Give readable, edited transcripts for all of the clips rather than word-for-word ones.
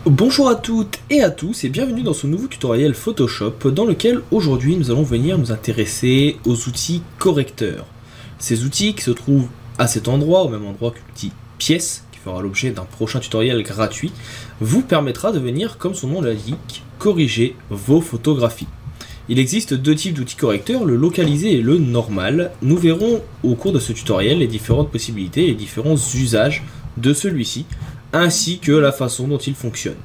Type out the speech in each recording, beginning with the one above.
Bonjour à toutes et à tous et bienvenue dans ce nouveau tutoriel Photoshop dans lequel aujourd'hui nous allons venir nous intéresser aux outils correcteurs. Ces outils qui se trouvent à cet endroit, au même endroit que l'outil pièce, qui fera l'objet d'un prochain tutoriel gratuit, vous permettra de venir, comme son nom l'indique, corriger vos photographies. Il existe deux types d'outils correcteurs, le localisé et le normal. Nous verrons au cours de ce tutoriel les différentes possibilités et les différents usages de celui-ci, ainsi que la façon dont il fonctionne.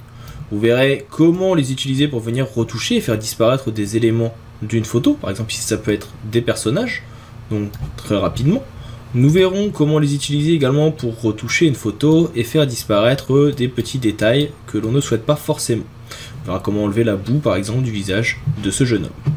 Vous verrez comment les utiliser pour venir retoucher et faire disparaître des éléments d'une photo, par exemple ici ça peut être des personnages, donc très rapidement. Nous verrons comment les utiliser également pour retoucher une photo et faire disparaître des petits détails que l'on ne souhaite pas forcément. On verra comment enlever la boue par exemple du visage de ce jeune homme.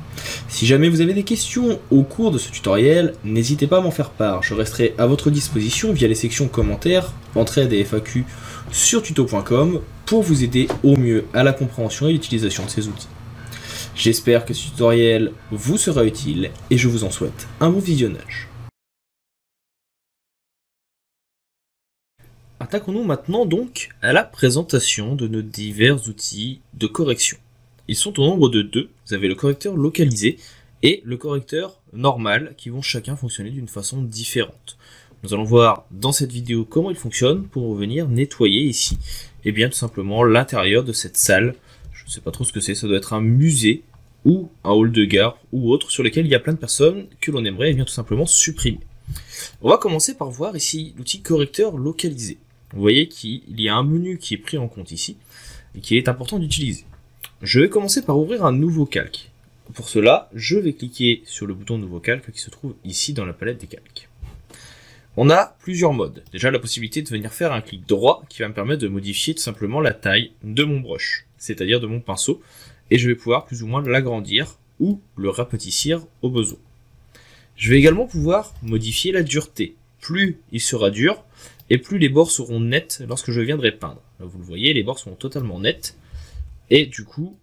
Si jamais vous avez des questions au cours de ce tutoriel, n'hésitez pas à m'en faire part, je resterai à votre disposition via les sections commentaires, entraides et FAQ sur tuto.com pour vous aider au mieux à la compréhension et l'utilisation de ces outils. J'espère que ce tutoriel vous sera utile et je vous en souhaite un bon visionnage. Attaquons-nous maintenant donc à la présentation de nos divers outils de correction. Ils sont au nombre de deux, vous avez le correcteur localisé et le correcteur normal qui vont chacun fonctionner d'une façon différente. Nous allons voir dans cette vidéo comment il fonctionne pour venir nettoyer ici, et bien tout simplement l'intérieur de cette salle. Je ne sais pas trop ce que c'est, ça doit être un musée ou un hall de gare ou autre sur lequel il y a plein de personnes que l'on aimerait bien tout simplement supprimer. On va commencer par voir ici l'outil correcteur localisé. Vous voyez qu'il y a un menu qui est pris en compte ici et qui est important d'utiliser. Je vais commencer par ouvrir un nouveau calque. Pour cela, je vais cliquer sur le bouton nouveau calque qui se trouve ici dans la palette des calques. On a plusieurs modes. Déjà la possibilité de venir faire un clic droit qui va me permettre de modifier tout simplement la taille de mon brush, c'est-à-dire de mon pinceau, et je vais pouvoir plus ou moins l'agrandir ou le rapetissir au besoin. Je vais également pouvoir modifier la dureté. Plus il sera dur, et plus les bords seront nets lorsque je viendrai peindre. Là, vous le voyez, les bords sont totalement nets, et du coup,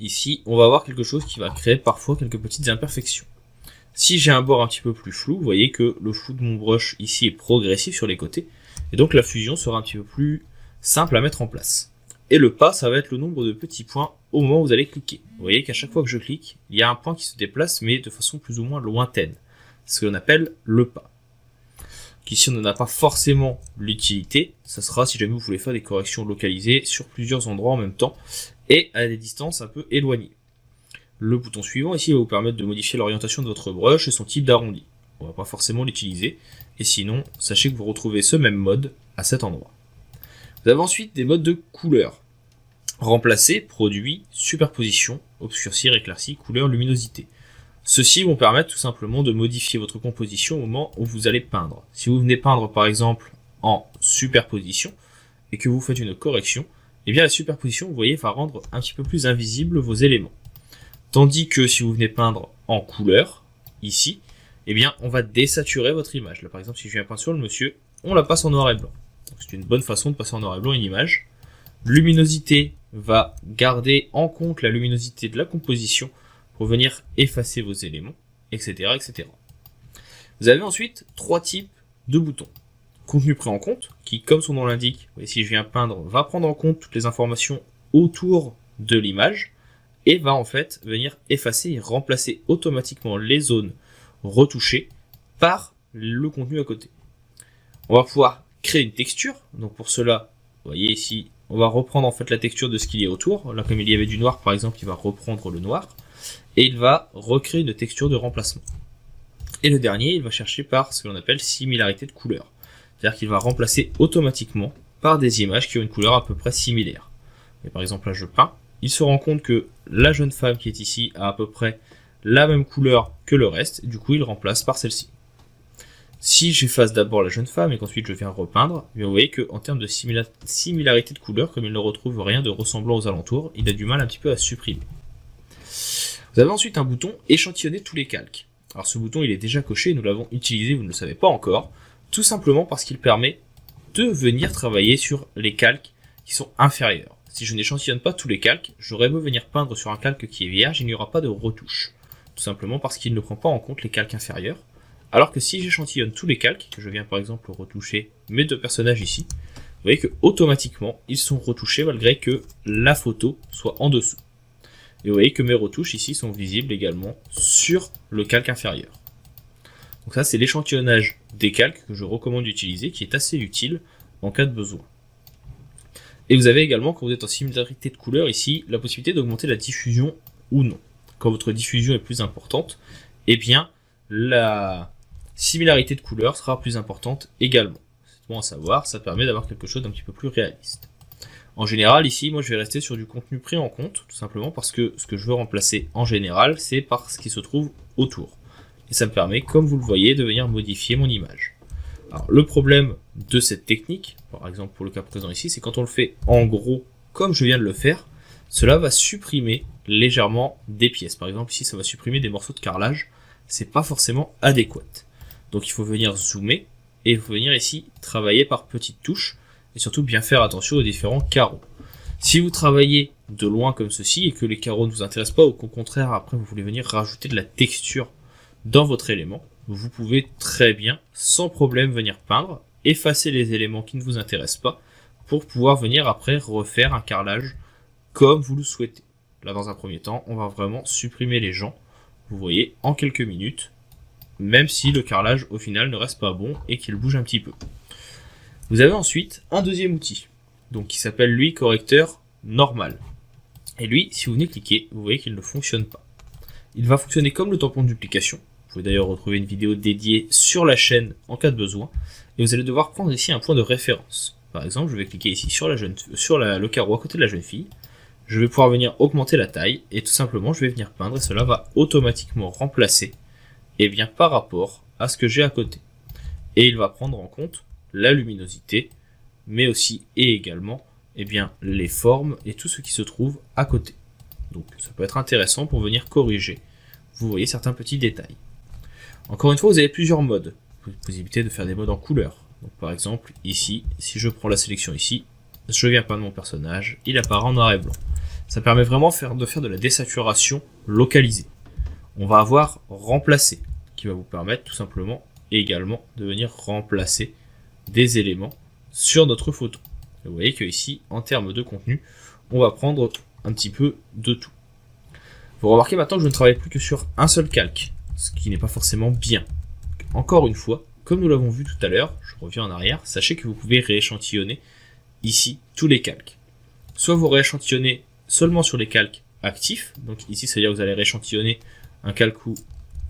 ici, on va avoir quelque chose qui va créer parfois quelques petites imperfections. Si j'ai un bord un petit peu plus flou, vous voyez que le flou de mon brush ici est progressif sur les côtés, et donc la fusion sera un petit peu plus simple à mettre en place. Et le pas, ça va être le nombre de petits points au moment où vous allez cliquer. Vous voyez qu'à chaque fois que je clique, il y a un point qui se déplace, mais de façon plus ou moins lointaine. C'est ce que l'on appelle le pas. Ici, on n'en a pas forcément l'utilité. Ça sera si jamais vous voulez faire des corrections localisées sur plusieurs endroits en même temps, et à des distances un peu éloignées. Le bouton suivant ici va vous permettre de modifier l'orientation de votre brush et son type d'arrondi. On ne va pas forcément l'utiliser, et sinon, sachez que vous retrouvez ce même mode à cet endroit. Vous avez ensuite des modes de couleur. Remplacer, produit, superposition, obscurcir, éclairci, couleur, luminosité. Ceux-ci vont permettre tout simplement de modifier votre composition au moment où vous allez peindre. Si vous venez peindre par exemple en superposition, et que vous faites une correction, eh bien la superposition, vous voyez, va rendre un petit peu plus invisible vos éléments. Tandis que si vous venez peindre en couleur, ici, eh bien, on va désaturer votre image. Là, par exemple, si je viens peindre sur le monsieur, on la passe en noir et blanc. C'est une bonne façon de passer en noir et blanc une image. Luminosité va garder en compte la luminosité de la composition pour venir effacer vos éléments, etc., etc. Vous avez ensuite trois types de boutons. Contenu pris en compte, qui, comme son nom l'indique, si je viens peindre, va prendre en compte toutes les informations autour de l'image, et va en fait venir effacer et remplacer automatiquement les zones retouchées par le contenu à côté. On va pouvoir créer une texture, donc pour cela, vous voyez ici, on va reprendre en fait la texture de ce qu'il y a autour. Là, comme il y avait du noir par exemple, il va reprendre le noir, et il va recréer une texture de remplacement. Et le dernier, il va chercher par ce que l'on appelle similarité de couleur, c'est-à-dire qu'il va remplacer automatiquement par des images qui ont une couleur à peu près similaire. Et par exemple là, je peins. Il se rend compte que la jeune femme qui est ici a à peu près la même couleur que le reste, et du coup il remplace par celle-ci. Si j'efface d'abord la jeune femme et qu'ensuite je viens repeindre, vous voyez qu'en termes de similarité de couleur, comme il ne retrouve rien de ressemblant aux alentours, il a du mal un petit peu à supprimer. Vous avez ensuite un bouton échantillonner tous les calques. Alors ce bouton il est déjà coché, nous l'avons utilisé, vous ne le savez pas encore, tout simplement parce qu'il permet de venir travailler sur les calques qui sont inférieurs. Si je n'échantillonne pas tous les calques, j'aurais beau venir peindre sur un calque qui est vierge, il n'y aura pas de retouche. Tout simplement parce qu'il ne prend pas en compte les calques inférieurs. Alors que si j'échantillonne tous les calques, que je viens par exemple retoucher mes deux personnages ici, voyez que automatiquement ils sont retouchés malgré que la photo soit en dessous. Et vous voyez que mes retouches ici sont visibles également sur le calque inférieur. Donc ça c'est l'échantillonnage des calques que je recommande d'utiliser, qui est assez utile en cas de besoin. Et vous avez également, quand vous êtes en similarité de couleur ici, la possibilité d'augmenter la diffusion ou non. Quand votre diffusion est plus importante, eh bien la similarité de couleur sera plus importante également. C'est bon à savoir, ça permet d'avoir quelque chose d'un petit peu plus réaliste. En général, ici, moi je vais rester sur du contenu pris en compte, tout simplement parce que ce que je veux remplacer en général, c'est par ce qui se trouve autour. Et ça me permet, comme vous le voyez, de venir modifier mon image. Alors, le problème de cette technique, par exemple pour le cas présent ici, c'est quand on le fait en gros, comme je viens de le faire, cela va supprimer légèrement des pièces. Par exemple, ici, ça va supprimer des morceaux de carrelage. C'est pas forcément adéquat. Donc, il faut venir zoomer et il faut venir ici travailler par petites touches et surtout bien faire attention aux différents carreaux. Si vous travaillez de loin comme ceci et que les carreaux ne vous intéressent pas ou qu'au contraire, après, vous voulez venir rajouter de la texture dans votre élément, vous pouvez très bien, sans problème, venir peindre, effacer les éléments qui ne vous intéressent pas pour pouvoir venir après refaire un carrelage comme vous le souhaitez. Là, dans un premier temps, on va vraiment supprimer les gens, vous voyez, en quelques minutes, même si le carrelage, au final, ne reste pas bon et qu'il bouge un petit peu. Vous avez ensuite un deuxième outil, donc qui s'appelle, lui, correcteur normal. Et lui, si vous venez cliquer, vous voyez qu'il ne fonctionne pas. Il va fonctionner comme le tampon de duplication. Vous pouvez d'ailleurs retrouver une vidéo dédiée sur la chaîne en cas de besoin. Et vous allez devoir prendre ici un point de référence. Par exemple, je vais cliquer ici sur le carreau à côté de la jeune fille. Je vais pouvoir venir augmenter la taille et tout simplement je vais venir peindre et cela va automatiquement remplacer par rapport à ce que j'ai à côté. Et il va prendre en compte la luminosité, mais aussi et également les formes et tout ce qui se trouve à côté. Donc ça peut être intéressant pour venir corriger, vous voyez, certains petits détails. Encore une fois, vous avez plusieurs modes. Possibilité de faire des modes en couleur. Donc par exemple, ici, si je prends la sélection ici, je viens peindre mon personnage, il apparaît en noir et blanc. Ça permet vraiment de faire de la désaturation localisée. On va avoir remplacé, qui va vous permettre tout simplement également de venir remplacer des éléments sur notre photo. Vous voyez que ici, en termes de contenu, on va prendre un petit peu de tout. Vous remarquez maintenant que je ne travaille plus que sur un seul calque, ce qui n'est pas forcément bien. Encore une fois, comme nous l'avons vu tout à l'heure, je reviens en arrière, sachez que vous pouvez rééchantillonner ici tous les calques. Soit vous rééchantillonnez seulement sur les calques actifs, donc ici c'est-à-dire que vous allez rééchantillonner un calque où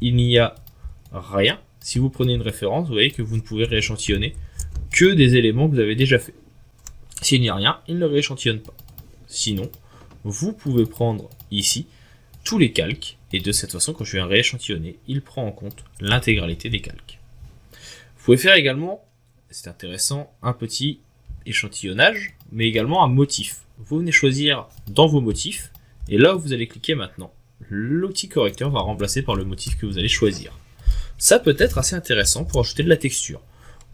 il n'y a rien. Si vous prenez une référence, vous voyez que vous ne pouvez rééchantillonner que des éléments que vous avez déjà fait. S'il n'y a rien, il ne rééchantillonne pas. Sinon, vous pouvez prendre ici tous les calques, et de cette façon, quand je viens rééchantillonner, il prend en compte l'intégralité des calques. Vous pouvez faire également, c'est intéressant, un petit échantillonnage, mais également un motif. Vous venez choisir dans vos motifs, et là où vous allez cliquer maintenant, l'outil correcteur va remplacer par le motif que vous allez choisir. Ça peut être assez intéressant pour ajouter de la texture,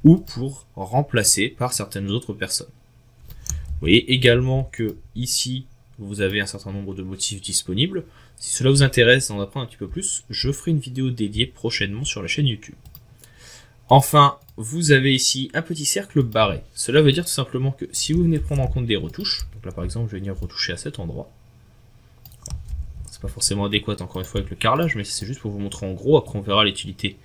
ou pour remplacer par certaines autres personnes. Vous voyez également que ici, vous avez un certain nombre de motifs disponibles. Si cela vous intéresse d'en apprendre un petit peu plus, je ferai une vidéo dédiée prochainement sur la chaîne YouTube. Enfin, vous avez ici un petit cercle barré. Cela veut dire tout simplement que si vous venez prendre en compte des retouches, donc là par exemple je vais venir retoucher à cet endroit, c'est pas forcément adéquat encore une fois avec le carrelage, mais c'est juste pour vous montrer en gros, après on verra l'utilité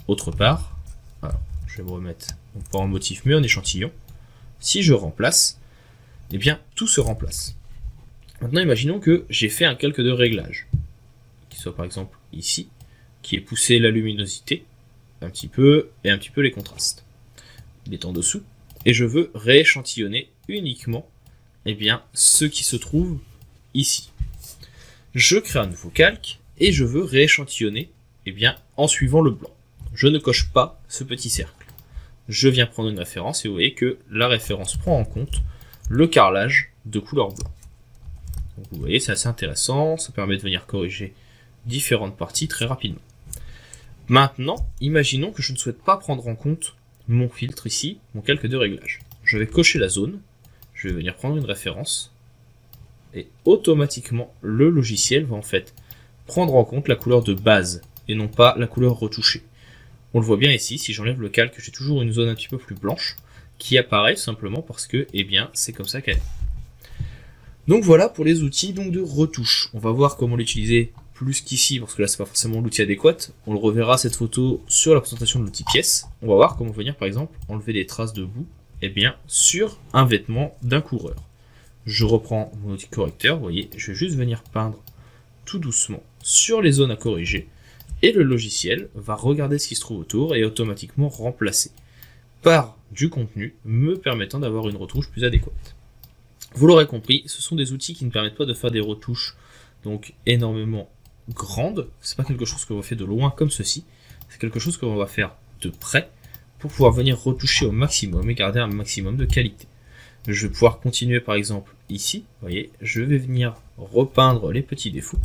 autre part. Alors, je vais me remettre, donc pas en motif mais en échantillon. Si je remplace, eh bien tout se remplace. Maintenant imaginons que j'ai fait un calque de réglage, qui soit par exemple ici, qui ait poussé la luminosité, un petit peu, et un petit peu les contrastes. Il est en dessous, et je veux rééchantillonner uniquement ce qui se trouve ici. Je crée un nouveau calque, et je veux rééchantillonner en suivant le blanc. Je ne coche pas ce petit cercle. Je viens prendre une référence, et vous voyez que la référence prend en compte le carrelage de couleur blanc. Donc vous voyez, c'est assez intéressant, ça permet de venir corriger différentes parties très rapidement. Maintenant, imaginons que je ne souhaite pas prendre en compte mon filtre ici, mon calque de réglage. Je vais cocher la zone, je vais venir prendre une référence, et automatiquement, le logiciel va en fait prendre en compte la couleur de base, et non pas la couleur retouchée. On le voit bien ici, si j'enlève le calque, j'ai toujours une zone un petit peu plus blanche, qui apparaît tout simplement parce que, eh bien, c'est comme ça qu'elle est. Donc voilà pour les outils donc de retouche. On va voir comment l'utiliser plus qu'ici, parce que là c'est pas forcément l'outil adéquat. On le reverra cette photo sur la présentation de l'outil pièce. On va voir comment venir par exemple enlever des traces de boue, eh bien, sur un vêtement d'un coureur. Je reprends mon outil correcteur, vous voyez, je vais juste venir peindre tout doucement sur les zones à corriger, et le logiciel va regarder ce qui se trouve autour et automatiquement remplacer par du contenu me permettant d'avoir une retouche plus adéquate. Vous l'aurez compris, ce sont des outils qui ne permettent pas de faire des retouches donc énormément grandes. C'est pas quelque chose que l'on fait de loin comme ceci, c'est quelque chose que l'on va faire de près pour pouvoir venir retoucher au maximum et garder un maximum de qualité. Je vais pouvoir continuer par exemple ici, vous voyez, je vais venir repeindre les petits défauts,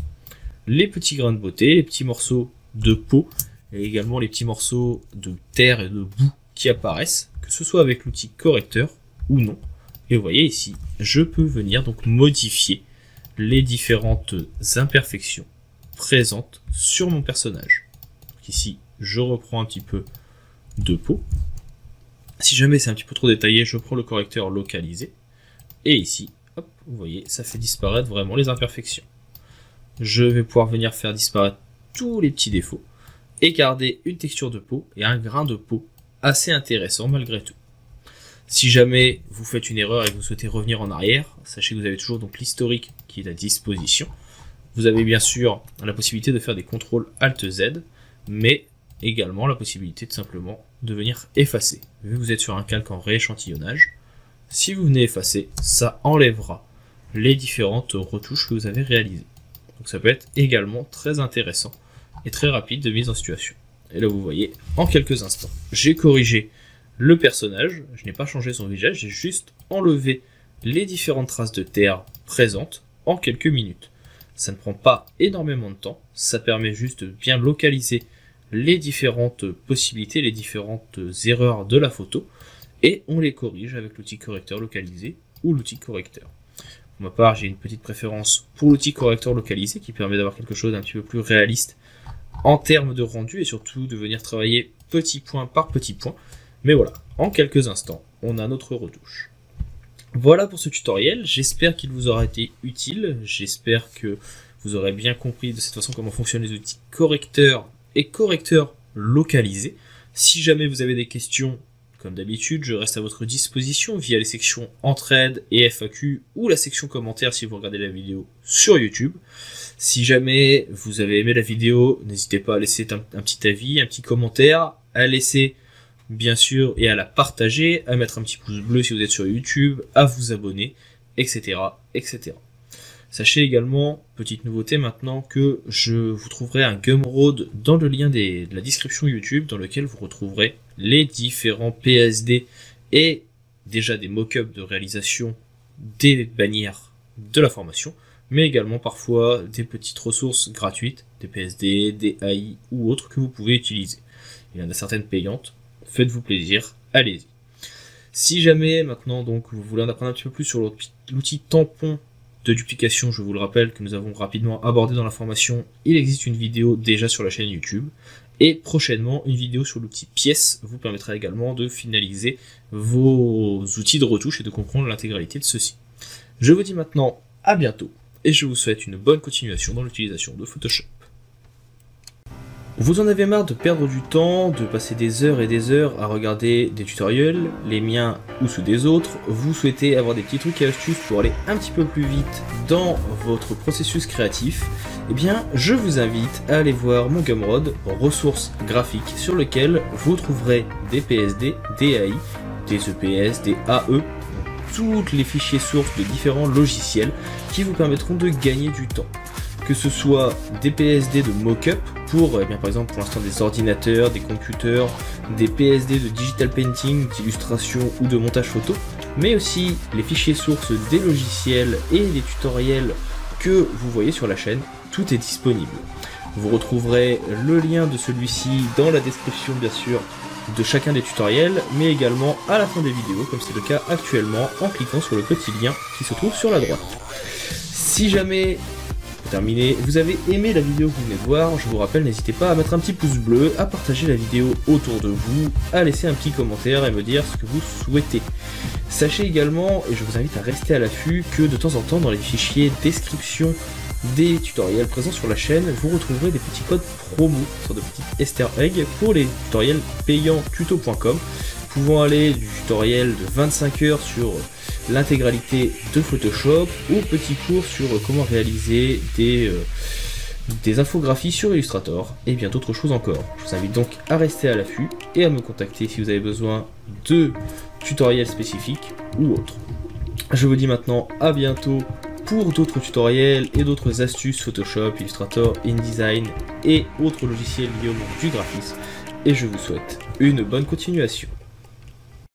les petits grains de beauté, les petits morceaux de peau et également les petits morceaux de terre et de boue qui apparaissent, que ce soit avec l'outil correcteur ou non. Et vous voyez ici, je peux venir donc modifier les différentes imperfections présentes sur mon personnage. Donc ici, je reprends un petit peu de peau. Si jamais c'est un petit peu trop détaillé, je prends le correcteur localisé. Et ici, hop, vous voyez, ça fait disparaître vraiment les imperfections. Je vais pouvoir venir faire disparaître tous les petits défauts et garder une texture de peau et un grain de peau assez intéressant malgré tout. Si jamais vous faites une erreur et que vous souhaitez revenir en arrière, sachez que vous avez toujours donc l'historique qui est à disposition. Vous avez bien sûr la possibilité de faire des contrôles Alt-Z, mais également la possibilité tout simplement de venir effacer. Vu que vous êtes sur un calque en rééchantillonnage, si vous venez effacer, ça enlèvera les différentes retouches que vous avez réalisées. Donc ça peut être également très intéressant et très rapide de mise en situation. Et là vous voyez, en quelques instants, j'ai corrigé le personnage, je n'ai pas changé son visage, j'ai juste enlevé les différentes traces de terre présentes en quelques minutes. Ça ne prend pas énormément de temps, ça permet juste de bien localiser les différentes possibilités, les différentes erreurs de la photo, et on les corrige avec l'outil correcteur localisé ou l'outil correcteur. Pour ma part, j'ai une petite préférence pour l'outil correcteur localisé qui permet d'avoir quelque chose d'un petit peu plus réaliste en termes de rendu et surtout de venir travailler petit point par petit point. Mais voilà, en quelques instants, on a notre retouche. Voilà pour ce tutoriel, j'espère qu'il vous aura été utile, j'espère que vous aurez bien compris de cette façon comment fonctionnent les outils correcteurs et correcteurs localisés. Si jamais vous avez des questions, comme d'habitude, je reste à votre disposition via les sections entraide et FAQ ou la section commentaires si vous regardez la vidéo sur YouTube. Si jamais vous avez aimé la vidéo, n'hésitez pas à laisser un petit avis, un petit commentaire, à laisser bien sûr, et à la partager, à mettre un petit pouce bleu si vous êtes sur YouTube, à vous abonner, etc., etc. Sachez également, petite nouveauté maintenant, que je vous trouverai un Gumroad dans le lien de la description YouTube, dans lequel vous retrouverez les différents PSD et déjà des mock-ups de réalisation des bannières de la formation, mais également parfois des petites ressources gratuites, des PSD, des AI ou autres que vous pouvez utiliser. Il y en a certaines payantes. Faites-vous plaisir, allez-y. Si jamais maintenant donc vous voulez en apprendre un petit peu plus sur l'outil tampon de duplication, je vous le rappelle que nous avons rapidement abordé dans la formation, il existe une vidéo déjà sur la chaîne YouTube, et prochainement une vidéo sur l'outil pièce vous permettra également de finaliser vos outils de retouche et de comprendre l'intégralité de ceux-ci. Je vous dis maintenant à bientôt, et je vous souhaite une bonne continuation dans l'utilisation de Photoshop. Vous en avez marre de perdre du temps, de passer des heures et des heures à regarder des tutoriels, les miens ou ceux des autres, vous souhaitez avoir des petits trucs et astuces pour aller un petit peu plus vite dans votre processus créatif, eh bien je vous invite à aller voir mon Gumroad, ressources graphiques, sur lequel vous trouverez des PSD, des AI, des EPS, des AE, tous les fichiers sources de différents logiciels qui vous permettront de gagner du temps. Que ce soit des PSD de mock-up pour, par exemple pour l'instant des ordinateurs, des computers, des PSD de digital painting, d'illustration ou de montage photo, mais aussi les fichiers sources des logiciels et les tutoriels que vous voyez sur la chaîne, tout est disponible. Vous retrouverez le lien de celui-ci dans la description bien sûr de chacun des tutoriels, mais également à la fin des vidéos, comme c'est le cas actuellement, en cliquant sur le petit lien qui se trouve sur la droite. Si jamais terminé, vous avez aimé la vidéo que vous venez de voir, je vous rappelle, n'hésitez pas à mettre un petit pouce bleu, à partager la vidéo autour de vous, à laisser un petit commentaire et me dire ce que vous souhaitez. Sachez également, et je vous invite à rester à l'affût, que de temps en temps dans les fichiers description des tutoriels présents sur la chaîne, vous retrouverez des petits codes promo, sur de petits easter eggs pour les tutoriels payants tuto.com, pouvant aller du tutoriel de 25 heures sur l'intégralité de Photoshop au petit cours sur comment réaliser des infographies sur Illustrator et bien d'autres choses encore. Je vous invite donc à rester à l'affût et à me contacter si vous avez besoin de tutoriels spécifiques ou autres. Je vous dis maintenant à bientôt pour d'autres tutoriels et d'autres astuces Photoshop, Illustrator, InDesign et autres logiciels liés au monde du graphisme. Et je vous souhaite une bonne continuation.